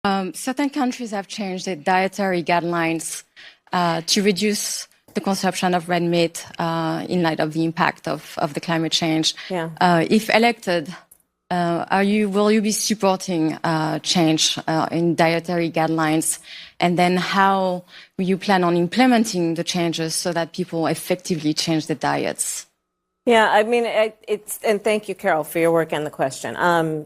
Certain countries have changed their dietary guidelines to reduce the consumption of red meat in light of the impact of the climate change. Yeah. If elected, will you be supporting change in dietary guidelines? And then how will you plan on implementing the changes so that people effectively change their diets? Yeah, I mean, and thank you, Carol, for your work and the question. I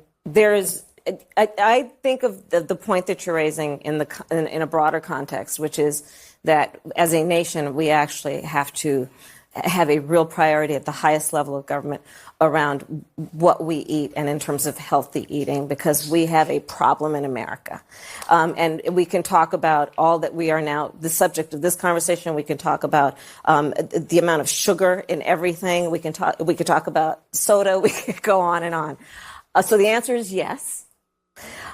think of the point that you're raising in a broader context, which is that as a nation, we actually have to have a real priority at the highest level of government around what we eat and in terms of healthy eating, because we have a problem in America. And we can talk about all that we are now, the subject of this conversation. We can talk about the amount of sugar in everything. We could talk about soda. We could go on and on. So the answer is yes.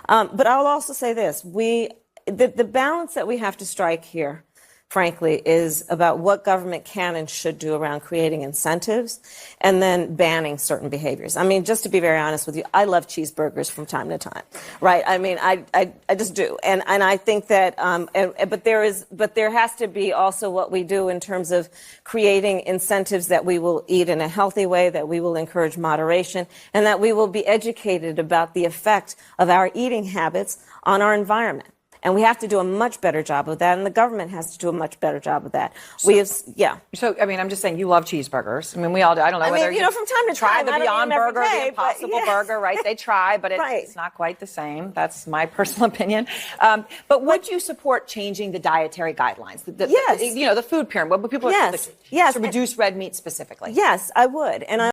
But I'll also say this. The balance that we have to strike here, frankly, is about what government can and should do around creating incentives and then banning certain behaviors. I mean, just to be very honest with you, I love cheeseburgers from time to time, right? I mean, I just do. And I think that, but there has to be also what we do in terms of creating incentives that we will eat in a healthy way, that we will encourage moderation, and that we will be educated about the effect of our eating habits on our environment. And we have to do a much better job of that, and the government has to do a much better job of that. So, I mean, I'm just saying, you love cheeseburgers. I mean, we all do. I don't know whether you know, from time to try time, the Beyond Burger, day, the Impossible Burger, right? They try, but it's not quite the same. That's my personal opinion. But would you support changing the dietary guidelines? Yes. You know, the food pyramid. What people yes. to reduce red meat specifically. Yes, I would. And